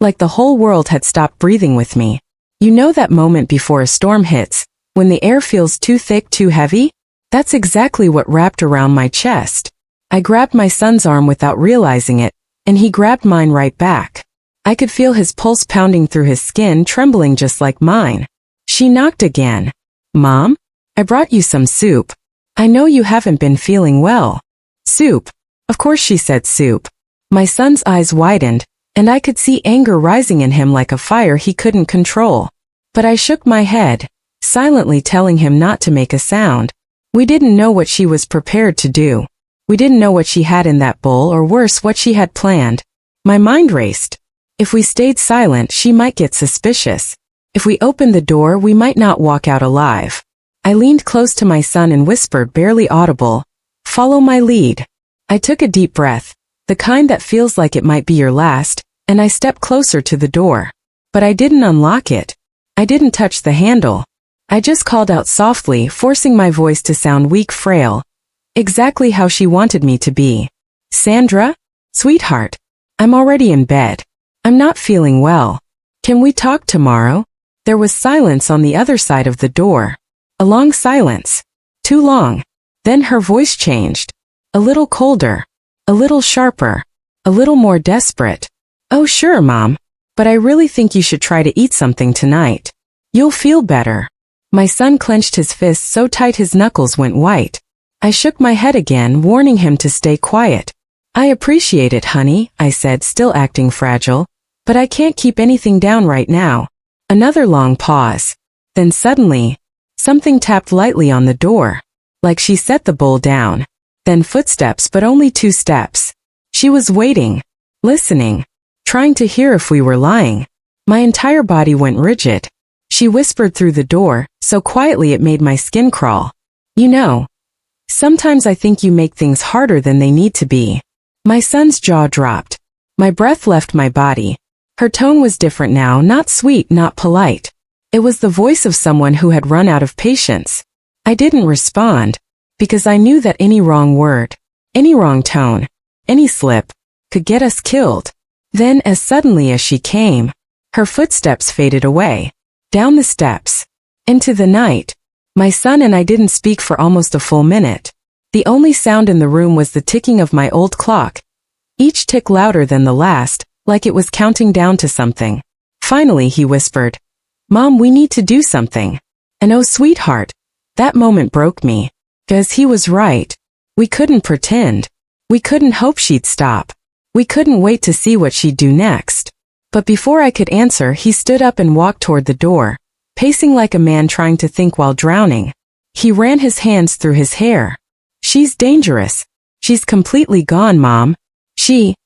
Like the whole world had stopped breathing with me. You know that moment before a storm hits, when the air feels too thick, too heavy? That's exactly what wrapped around my chest. I grabbed my son's arm without realizing it, and he grabbed mine right back. I could feel his pulse pounding through his skin, trembling just like mine. She knocked again. "Mom? I brought you some soup. I know you haven't been feeling well." "Soup?" Of course she said soup. My son's eyes widened, and I could see anger rising in him like a fire he couldn't control. But I shook my head, silently telling him not to make a sound. We didn't know what she was prepared to do. We didn't know what she had in that bowl, or worse, what she had planned. My mind raced. If we stayed silent, she might get suspicious. If we opened the door, we might not walk out alive. I leaned close to my son and whispered, barely audible, Follow my lead. I took a deep breath, the kind that feels like it might be your last, and I stepped closer to the door. But I didn't unlock it. I didn't touch the handle. I just called out softly, forcing my voice to sound weak, frail. Exactly how she wanted me to be. Sandra? Sweetheart. I'm already in bed. I'm not feeling well. Can we talk tomorrow? There was silence on the other side of the door. A long silence. Too long. Then her voice changed. A little colder. A little sharper. A little more desperate. Oh sure, Mom. But I really think you should try to eat something tonight. You'll feel better. My son clenched his fists so tight his knuckles went white. I shook my head again, warning him to stay quiet. I appreciate it, honey, I said, still acting fragile. But I can't keep anything down right now. Another long pause. Then suddenly, something tapped lightly on the door. Like she set the bowl down. Then footsteps, but only 2 steps. She was waiting. Listening. Trying to hear if we were lying. My entire body went rigid. She whispered through the door, so quietly it made my skin crawl. You know, sometimes I think you make things harder than they need to be. My son's jaw dropped. My breath left my body. Her tone was different now, not sweet, not polite. It was the voice of someone who had run out of patience. I didn't respond, because I knew that any wrong word, any wrong tone, any slip, could get us killed. Then, as suddenly as she came, her footsteps faded away. Down the steps. Into the night. My son and I didn't speak for almost a full minute. The only sound in the room was the ticking of my old clock. Each tick louder than the last, like it was counting down to something. Finally he whispered, Mom, we need to do something. And oh sweetheart, that moment broke me. 'Cause he was right. We couldn't pretend. We couldn't hope she'd stop. We couldn't wait to see what she'd do next. But before I could answer, he stood up and walked toward the door, pacing like a man trying to think while drowning. He ran his hands through his hair. She's dangerous. She's completely gone, Mom. She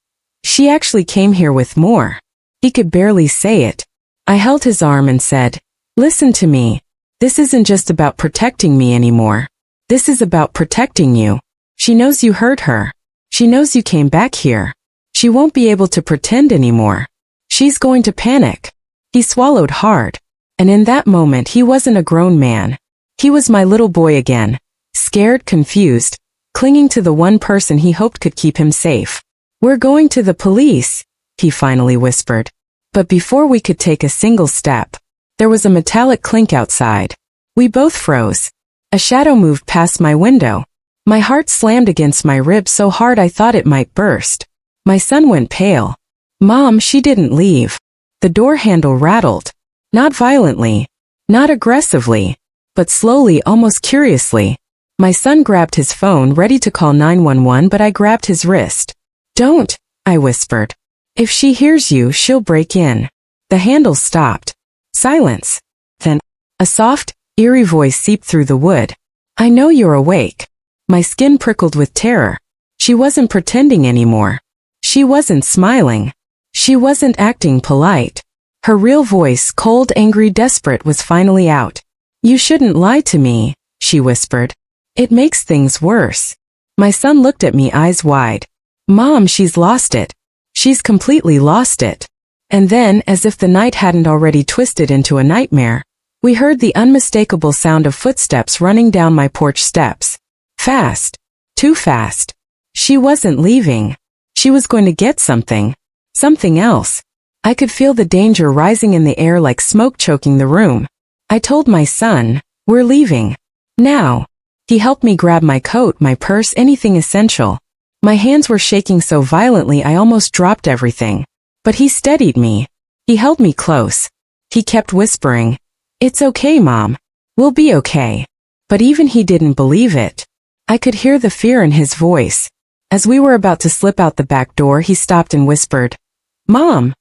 actually came here with more. He could barely say it. I held his arm and said, Listen to me. This isn't just about protecting me anymore. This is about protecting you. She knows you hurt her. She knows you came back here. She won't be able to pretend anymore. She's going to panic. He swallowed hard. And in that moment he wasn't a grown man. He was my little boy again. Scared, confused, clinging to the one person he hoped could keep him safe. We're going to the police, he finally whispered. But before we could take a single step, there was a metallic clink outside. We both froze. A shadow moved past my window. My heart slammed against my ribs so hard I thought it might burst. My son went pale. Mom, she didn't leave. The door handle rattled. Not violently. Not aggressively. But slowly, almost curiously. My son grabbed his phone, ready to call 911, but I grabbed his wrist. Don't, I whispered. If she hears you, she'll break in. The handle stopped. Silence. Then, a soft, eerie voice seeped through the wood. I know you're awake. My skin prickled with terror. She wasn't pretending anymore. She wasn't smiling. She wasn't acting polite. Her real voice, cold, angry, desperate, was finally out. You shouldn't lie to me, she whispered. It makes things worse. My son looked at me, eyes wide. Mom, she's lost it. She's completely lost it. And then, as if the night hadn't already twisted into a nightmare, we heard the unmistakable sound of footsteps running down my porch steps. Fast. Too fast. She wasn't leaving. She was going to get something. Something else. I could feel the danger rising in the air like smoke choking the room. I told my son, we're leaving. Now. He helped me grab my coat, my purse, anything essential. My hands were shaking so violently I almost dropped everything. But he steadied me. He held me close. He kept whispering, It's okay, Mom. We'll be okay. But even he didn't believe it. I could hear the fear in his voice. As we were about to slip out the back door, he stopped and whispered, Mom.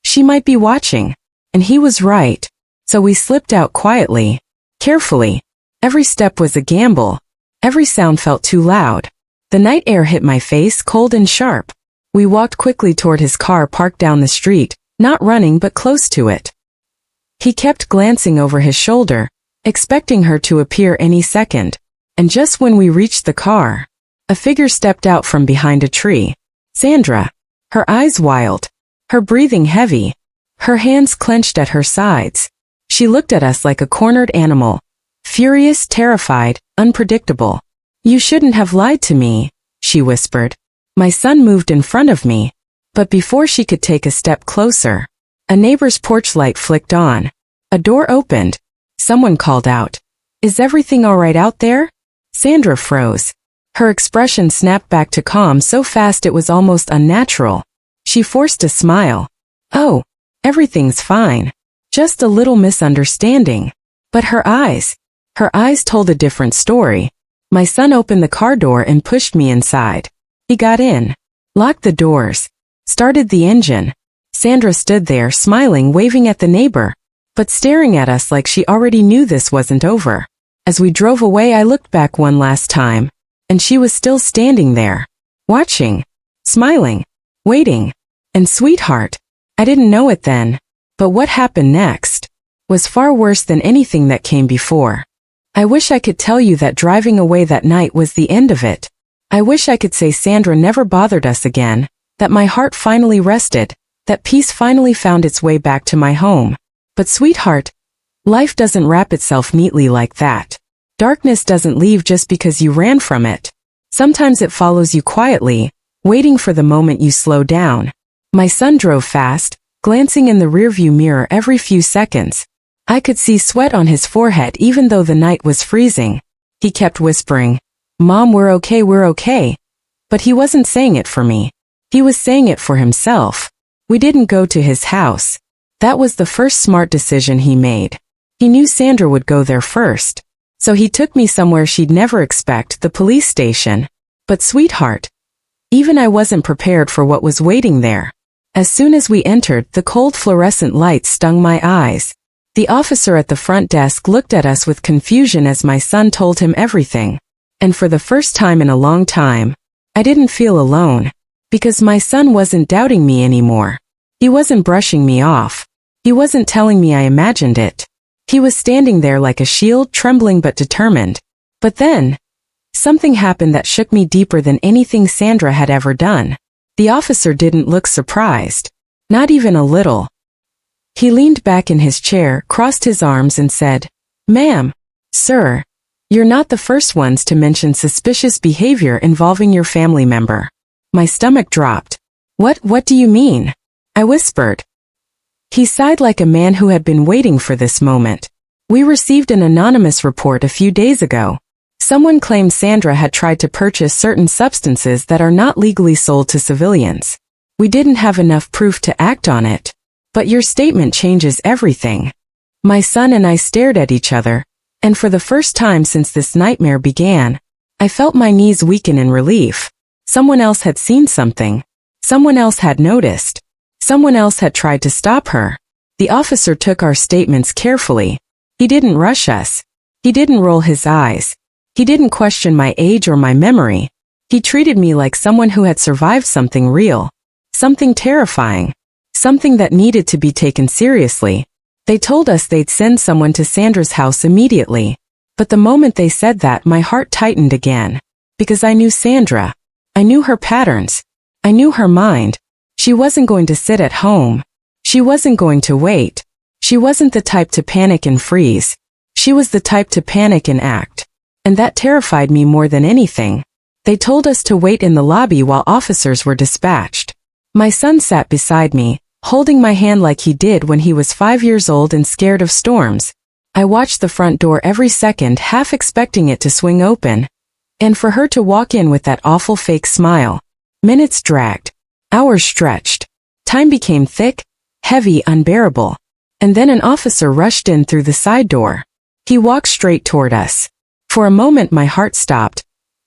She might be watching. And he was right. So we slipped out quietly. Carefully. Every step was a gamble. Every sound felt too loud. The night air hit my face, cold and sharp. We walked quickly toward his car parked down the street, not running but close to it. He kept glancing over his shoulder, expecting her to appear any second. And just when we reached the car, A figure stepped out from behind a tree. Sandra. Her eyes wild. Her breathing heavy. Her hands clenched at her sides. She looked at us like a cornered animal. Furious, terrified, unpredictable. "You shouldn't have lied to me," she whispered. My son moved in front of me. But before she could take a step closer, a neighbor's porch light flicked on. A door opened. Someone called out, "Is everything all right out there?" Sandra froze. Her expression snapped back to calm so fast it was almost unnatural. She forced a smile. "Oh, everything's fine. Just a little misunderstanding." But her eyes told a different story. My son opened the car door and pushed me inside. He got in, locked the doors, started the engine. Sandra stood there, smiling, waving at the neighbor, but staring at us like she already knew this wasn't over. As we drove away, I looked back one last time, and she was still standing there, watching, smiling, waiting. And sweetheart, I didn't know it then, but what happened next was far worse than anything that came before. I wish I could tell you that driving away that night was the end of it. I wish I could say Sandra never bothered us again, that my heart finally rested, that peace finally found its way back to my home. But sweetheart, life doesn't wrap itself neatly like that. Darkness doesn't leave just because you ran from it. Sometimes it follows you quietly, waiting for the moment you slow down. My son drove fast, glancing in the rearview mirror every few seconds. I could see sweat on his forehead even though the night was freezing. He kept whispering, "Mom, we're okay, we're okay." But he wasn't saying it for me. He was saying it for himself. We didn't go to his house. That was the first smart decision he made. He knew Sandra would go there first. So he took me somewhere she'd never expect, the police station. But sweetheart, even I wasn't prepared for what was waiting there. As soon as we entered, the cold fluorescent lights stung my eyes. The officer at the front desk looked at us with confusion as my son told him everything. And for the first time in a long time, I didn't feel alone. Because my son wasn't doubting me anymore. He wasn't brushing me off. He wasn't telling me I imagined it. He was standing there like a shield, trembling but determined. But then, something happened that shook me deeper than anything Sandra had ever done. The officer didn't look surprised. Not even a little. He leaned back in his chair, crossed his arms and said, "Ma'am, sir, you're not the first ones to mention suspicious behavior involving your family member." My stomach dropped. What do you mean?" I whispered. He sighed like a man who had been waiting for this moment. "We received an anonymous report a few days ago. Someone claimed Sandra had tried to purchase certain substances that are not legally sold to civilians. We didn't have enough proof to act on it. But your statement changes everything." My son and I stared at each other, and for the first time since this nightmare began, I felt my knees weaken in relief. Someone else had seen something. Someone else had noticed. Someone else had tried to stop her. The officer took our statements carefully. He didn't rush us. He didn't roll his eyes. He didn't question my age or my memory. He treated me like someone who had survived something real. Something terrifying. Something that needed to be taken seriously. They told us they'd send someone to Sandra's house immediately. But the moment they said that, my heart tightened again. Because I knew Sandra. I knew her patterns. I knew her mind. She wasn't going to sit at home. She wasn't going to wait. She wasn't the type to panic and freeze. She was the type to panic and act. And that terrified me more than anything. They told us to wait in the lobby while officers were dispatched. My son sat beside me, holding my hand like he did when he was 5 years old and scared of storms. I watched the front door every second, half expecting it to swing open. And for her to walk in with that awful fake smile. Minutes dragged. Hours stretched. Time became thick, heavy, unbearable. And then an officer rushed in through the side door. He walked straight toward us. For a moment my heart stopped.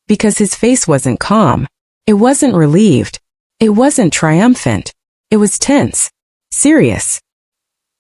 Because his face wasn't calm. It wasn't relieved. It wasn't triumphant. It was tense. Serious.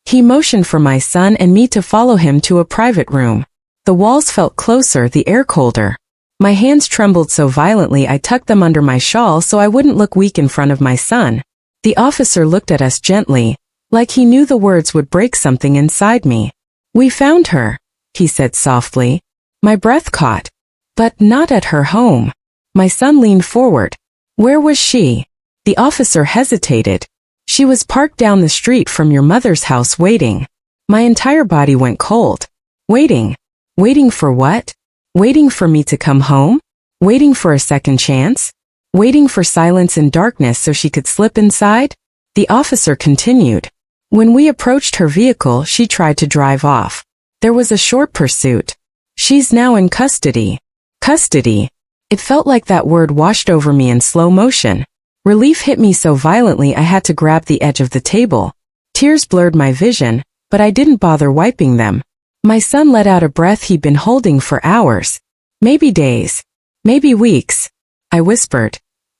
He motioned for my son and me to follow him to a private room. The walls felt closer, the air colder. My hands trembled so violently I tucked them under my shawl so I wouldn't look weak in front of my son. The officer looked at us gently, like he knew the words would break something inside me. "We found her," he said softly. My breath caught. "But not at her home." My son leaned forward. Where was she? The officer hesitated. She was parked down the street from your mother's house waiting. My entire body went cold. Waiting. Waiting for what? Waiting for me to come home? Waiting for a second chance? Waiting for silence and darkness so she could slip inside? The officer continued. When we approached her vehicle, she tried to drive off. There was a short pursuit. She's now in custody. Custody. It felt like that word washed over me in slow motion. Relief hit me so violently I had to grab the edge of the table. Tears blurred my vision, but I didn't bother wiping them. My son let out a breath he'd been holding for hours. Maybe days. Maybe weeks. I whispered.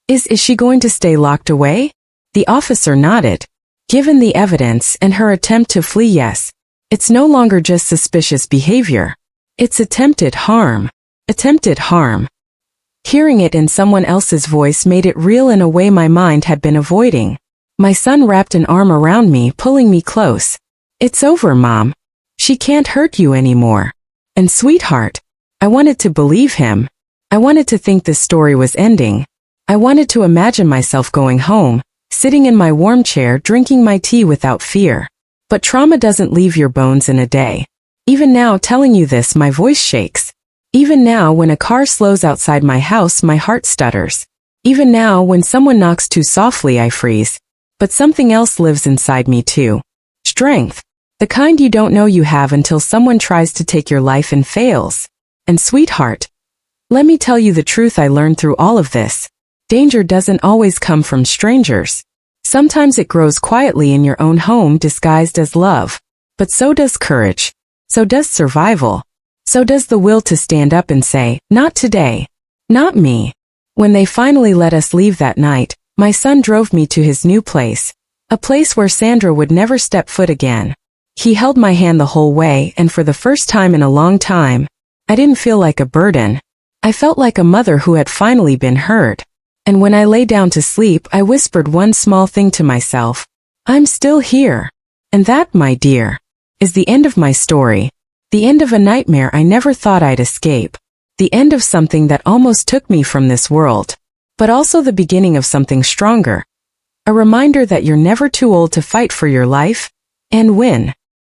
Is she going to stay locked away? The officer nodded. Given the evidence and her attempt to flee, yes. It's no longer just suspicious behavior. It's attempted harm. Attempted harm. Hearing it in someone else's voice made it real in a way my mind had been avoiding. My son wrapped an arm around me, pulling me close. It's over, Mom. She can't hurt you anymore. And sweetheart, I wanted to believe him. I wanted to think this story was ending. I wanted to imagine myself going home, sitting in my warm chair drinking my tea without fear. But trauma doesn't leave your bones in a day. Even now telling you this, my voice shakes. Even now when a car slows outside my house, my heart stutters. Even now when someone knocks too softly, I freeze. But something else lives inside me too. Strength. The kind you don't know you have until someone tries to take your life and fails. And sweetheart, let me tell you the truth I learned through all of this. Danger doesn't always come from strangers. Sometimes it grows quietly in your own home disguised as love. But so does courage. So does survival. So does the will to stand up and say, not today. Not me. When they finally let us leave that night, my son drove me to his new place. A place where Sandra would never step foot again. He held my hand the whole way, and for the first time in a long time, I didn't feel like a burden. I felt like a mother who had finally been heard. And when I lay down to sleep, I whispered one small thing to myself. I'm still here. And that, my dear, is the end of my story. The end of a nightmare I never thought I'd escape. The end of something that almost took me from this world. But also the beginning of something stronger. A reminder that you're never too old to fight for your life and win.